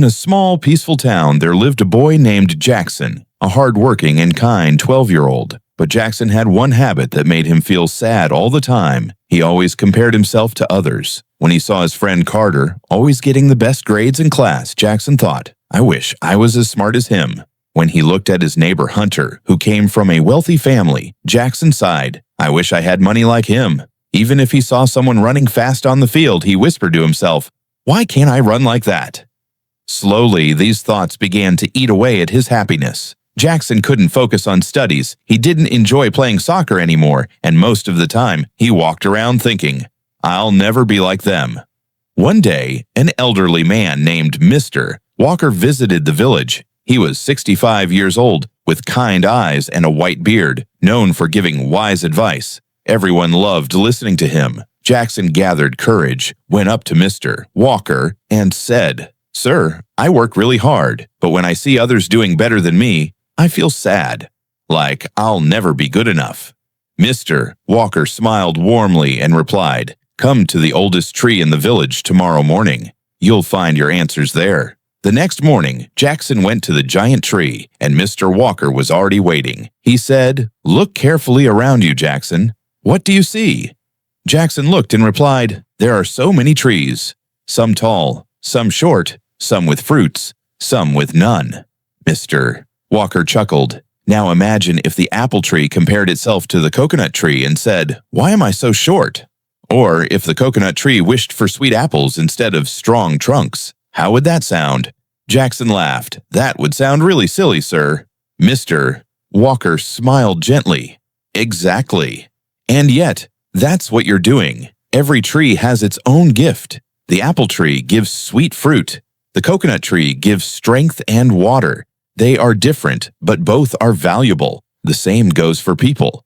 In a small, peaceful town, there lived a boy named Jackson, a hard-working and kind 12-year-old. But Jackson had one habit that made him feel sad all the time. He always compared himself to others. When he saw his friend Carter always getting the best grades in class, Jackson thought, "I wish I was as smart as him." When he looked at his neighbor Hunter, who came from a wealthy family, Jackson sighed, "I wish I had money like him." Even if he saw someone running fast on the field, he whispered to himself, "Why can't I run like that?" Slowly, these thoughts began to eat away at his happiness. Jackson couldn't focus on studies, he didn't enjoy playing soccer anymore, and most of the time, he walked around thinking, "I'll never be like them." One day, an elderly man named Mr. Walker visited the village. He was 65 years old, with kind eyes and a white beard, known for giving wise advice. Everyone loved listening to him. Jackson gathered courage, went up to Mr. Walker, and said, "Sir, I work really hard, but when I see others doing better than me, I feel sad, like I'll never be good enough." Mr. Walker smiled warmly and replied, "Come to the oldest tree in the village tomorrow morning. You'll find your answers there." The next morning, Jackson went to the giant tree, and Mr. Walker was already waiting. He said, "Look carefully around you, Jackson. What do you see?" Jackson looked and replied, "There are so many trees, some tall, some short, some with fruits, some with none." Mr. Walker chuckled. "Now imagine if the apple tree compared itself to the coconut tree and said, 'Why am I so short?' Or if the coconut tree wished for sweet apples instead of strong trunks. How would that sound?" Jackson laughed. "That would sound really silly, sir." Mr. Walker smiled gently. "Exactly. And yet, that's what you're doing. Every tree has its own gift. The apple tree gives sweet fruit. The coconut tree gives strength and water. They are different, but both are valuable. The same goes for people."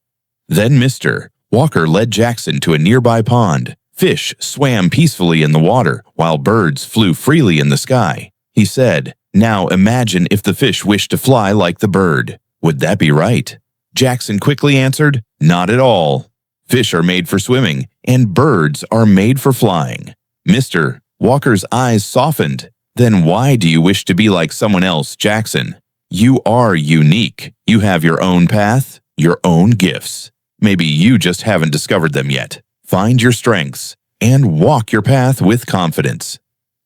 Then Mr. Walker led Jackson to a nearby pond. Fish swam peacefully in the water, while birds flew freely in the sky. He said, "Now imagine if the fish wished to fly like the bird. Would that be right?" Jackson quickly answered, "Not at all. Fish are made for swimming, and birds are made for flying." Mr. Walker's eyes softened. "Then why do you wish to be like someone else, Jackson? You are unique. You have your own path, your own gifts. Maybe you just haven't discovered them yet. Find your strengths and walk your path with confidence."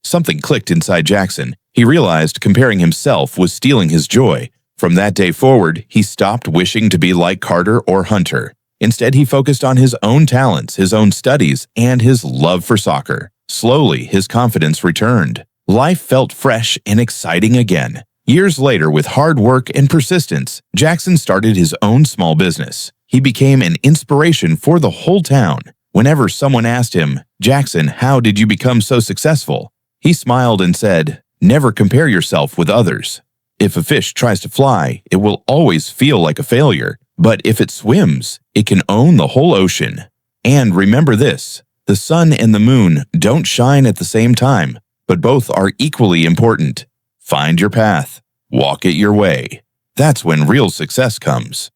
Something clicked inside Jackson. He realized comparing himself was stealing his joy. From that day forward, he stopped wishing to be like Carter or Hunter. Instead, he focused on his own talents, his own studies, and his love for soccer. Slowly, his confidence returned. Life felt fresh and exciting again. Years later, with hard work and persistence, Jackson started his own small business. He became an inspiration for the whole town. Whenever someone asked him, "Jackson, how did you become so successful?" he smiled and said, "Never compare yourself with others. If a fish tries to fly, it will always feel like a failure. But if it swims, it can own the whole ocean. And remember this, the sun and the moon don't shine at the same time, but both are equally important. Find your path. Walk it your way. That's when real success comes."